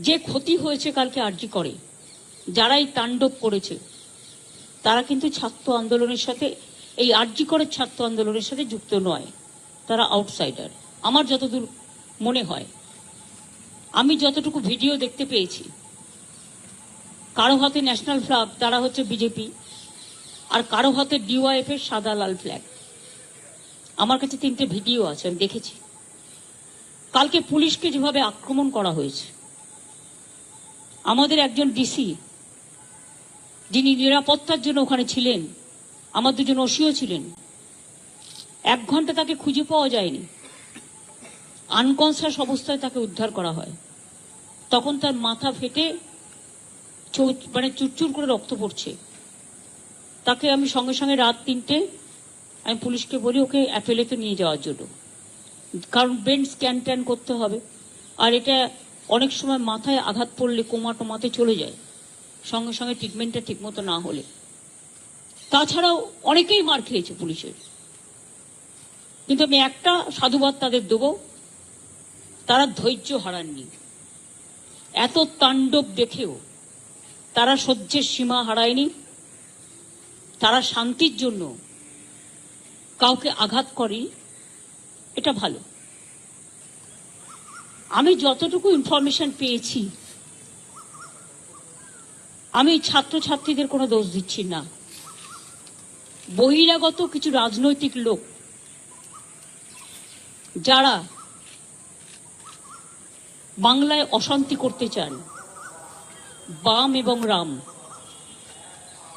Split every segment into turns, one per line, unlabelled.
যে ক্ষতি হয়েছে কালকে আরজি করে, যারাই তাণ্ডব করেছে তারা কিন্তু ছাত্র আন্দোলনের সাথে, এই আরজি করে ছাত্র আন্দোলনের সাথে যুক্ত নয়, তারা আউটসাইডার আমার যতদূর মনে হয়। আমি যতটুকু ভিডিও দেখতে পেয়েছি, কারো হাতে ন্যাশনাল ফ্ল্যাগ, তারা হচ্ছে বিজেপি, আর কারো হাতে ডিওয়াইএফ এর সাদা লাল ফ্ল্যাগ। আমার কাছে 3টে ভিডিও আছে, আমি দেখেছি। কালকে পুলিশকে যেভাবে আক্রমণ করা হয়েছে, আমাদের একজন ডিসি যিনি নিরাপত্তার জন্য ওখানে ছিলেন, আমার 2জন ওসিও ছিলেন, 1 ঘন্টা তাকে খুঁজে পাওয়া যায়নি। আনকনসিয়াস অবস্থায় তাকে উদ্ধার করা হয়, তখন তার মাথা ফেটে মানে চুরচুর করে রক্ত পড়ছে। তাকে আমি সঙ্গে সঙ্গে রাত 3টে আমি পুলিশকে বলি ওকে অ্যাপেলেতে নিয়ে যাওয়ার জন্য, কারণ ব্রেন স্ক্যান ট্যান করতে হবে। আর এটা অনেক সময় মাথায় আঘাত পড়লে কোমা টোমাতে চলে যায়, সঙ্গে সঙ্গে ট্রিটমেন্টটা ঠিকমতো না হলে। তাছাড়াও অনেকেই মার খেয়েছে পুলিশের, কিন্তু আমি একটা সাধুবাদ তাদের দেবো, তারা ধৈর্য হারাননি। এত তাণ্ডব দেখেও তারা সহ্যের সীমা হারায়নি। তারা শান্তির জন্য কাউকে আঘাত করে, এটা ভালো। আমি যতটুকু ইনফরমেশন পেয়েছি, আমি ছাত্রছাত্রীদের কোনো দোষ দিচ্ছি না। বহিরাগত কিছু রাজনৈতিক লোক যারা বাংলায় অশান্তি করতে চান, বাম এবং রাম,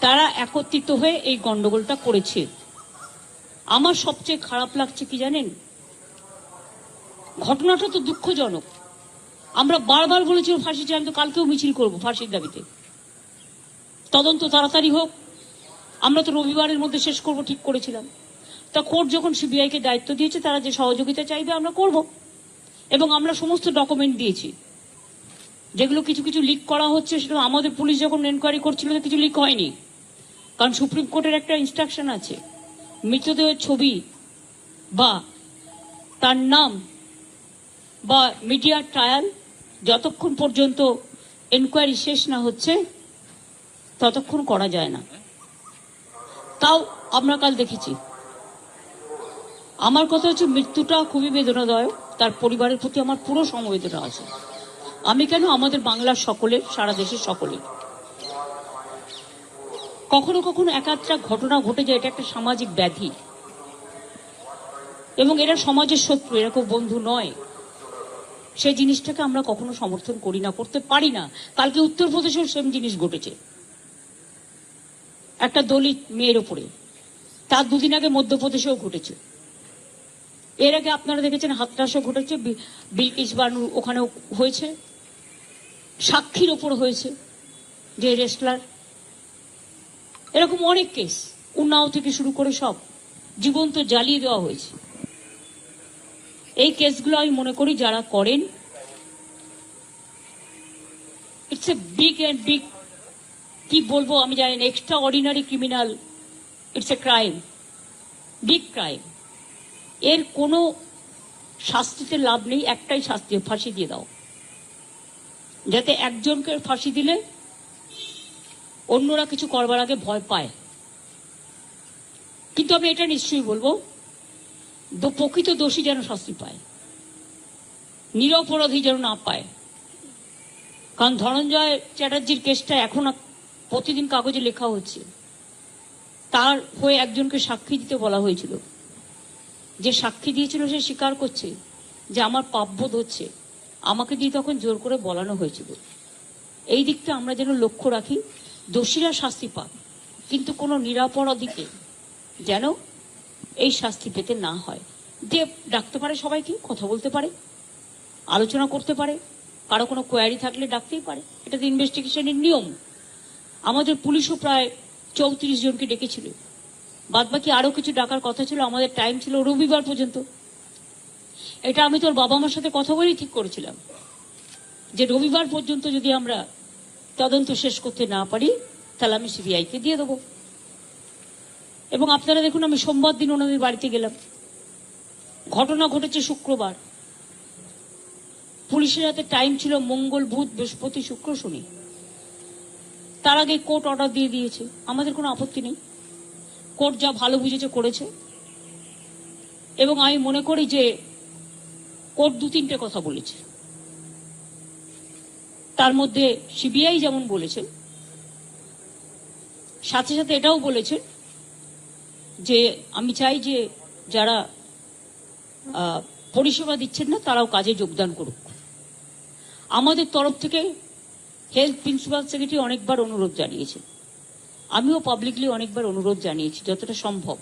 তারা একত্রিত হয়ে এই গন্ডগোলটা করেছে। আমার সবচেয়ে খারাপ লাগছে কি জানেন, ঘটনাটা তো দুঃখজনক। আমরা বারবার বলেছি ফাঁসি চাই, আমি তো কালকেও মিছিল করবো ফাঁসির দাবিতে। তদন্ত তাড়াতাড়ি হোক, আমরা তো রবিবারের মধ্যে শেষ করব ঠিক করেছিলাম। তা কোর্ট যখন সিবিআইকে দায়িত্ব দিয়েছে, তারা যে সহযোগিতা চাইবে আমরা করব, এবং আমরা সমস্ত ডকুমেন্ট দিয়েছি। যেগুলো কিছু কিছু লিক করা হচ্ছে, সেটা আমাদের পুলিশ যখন এনকোয়ারি করছিল কিছু লিক হয়নি, কারণ সুপ্রিম কোর্টের একটা ইনস্ট্রাকশন আছে, মৃতদেহের ছবি বা তার নাম বা মিডিয়া ট্রায়াল যতক্ষণ পর্যন্ত এনকোয়ারি শেষ না হচ্ছে ততক্ষণ করা যায় না। তাও আমরা কাল দেখেছি। আমার কথা হচ্ছে, মৃত্যুটা খুবই বেদনাদায়ক, তার পরিবারের প্রতি আমার পুরো সমবেদনা আছে। আমি কেন, আমাদের বাংলার সকলের, সারা দেশের সকলের। কখনো কখনো একাত্রা ঘটনা ঘটে যায়, এটা একটা সামাজিক ব্যাধি, এবং এরা সমাজের শত্রু, এরা কেউ বন্ধু নয়। সেই জিনিসটাকে আমরা কখনো সমর্থন করি না, করতে পারি না। কালকে উত্তরপ্রদেশেও সেম জিনিস ঘটেছে, একটা দলিত মেয়ের উপরে। তার 2 দিন আগে মধ্যপ্রদেশেও ঘটেছে। এর আগে আপনারা দেখেছেন হাতরাসও ঘটেছে, বিলকিস বানু ওখানেও হয়েছে, সাক্ষীর ওপর হয়েছে, যে রেসলার। এরকম অনেক কেস, উন্নাও থেকে শুরু করে সব জীবন্ত জ্বালিয়ে দেওয়া হয়েছে। এই কেসগুলো আমি মনে করি যারা করেন, it's a big and big, কি বলবো আমি জানি না, extra ordinary criminal, it's a crime, big crime. এর কোনো শাস্তিতে লাভ নেই, একটাই শাস্তি, ফাঁসি দিয়ে দাও, যাতে একজনকে ফাঁসি দিলে অন্যরা কিছু করবার আগে ভয় পায়। কিন্তু আমি এটা নিশ্চয়ই বলবো, প্রকৃত দোষী যেন শাস্তি পায়, নিরপরাধী যেন না পায়। কারণ ধনঞ্জয় চ্যাটার্জির কেসটা এখন প্রতিদিন কাগজে লেখা হচ্ছে। তার হয়ে একজনকে সাক্ষী দিতে বলা হয়েছিল, যে সাক্ষী দিয়েছিল সে স্বীকার করছে যে আমার পাপবোধ হচ্ছে, আমাকে দিয়ে তখন জোর করে বলানো হয়েছিল। এই দিকটা আমরা যেন লক্ষ্য রাখি, দোষীরা শাস্তি পাক, কিন্তু কোনো নিরাপরাধীকে যেন এই শাস্তি পেতে না হয়। যে ডাকতে পারে, সবাইকে কথা বলতে পারে, আলোচনা করতে পারে, কারো কোনো কোয়ারি থাকলে ডাকতেই পারে, এটা তো ইনভেস্টিগেশনের নিয়ম। আমাদের পুলিশও প্রায় 34 জনকে ডেকেছিল, বাদ বাকি আরো কিছু ডাকার কথা ছিল। আমাদের টাইম ছিল রবিবার পর্যন্ত। এটা আমি তোর বাবা মার সাথে কথা বলেই ঠিক করেছিলাম, যে রবিবার পর্যন্ত যদি আমরা তদন্ত শেষ করতে না পারি, তাহলে আমি সিবিআইকে দিয়ে দেবো। এবং আপনারা দেখুন, আমি সোমবার দিন ওনাদের বাড়িতে গেলাম। ঘটনা ঘটেছে শুক্রবার, পুলিশের হাতে টাইম ছিল মঙ্গল, বুধ, বৃহস্পতি, শুক্র, শনি। তার আগে কোর্ট অর্ডার দিয়ে দিয়েছে, আমাদের কোনো আপত্তি নেই। কোর্ট যা ভালো বুঝেছে করেছে। এবং আমি মনে করি যে কোর্ট 2-3টে কথা বলেছে। তার মধ্যে সিবিআই যেমন বলেছেন, সাথে সাথে এটাও বলেছেন যে আমি চাই যে যারা পরিষেবা দিচ্ছেন না তারাও কাজে যোগদান করুক। আমাদের তরফ থেকে হেলথ প্রিন্সিপাল সেক্রেটারি অনেকবার অনুরোধ জানিয়েছেন, আমিও পাবলিকলি অনেকবার অনুরোধ জানিয়েছি যতটা সম্ভব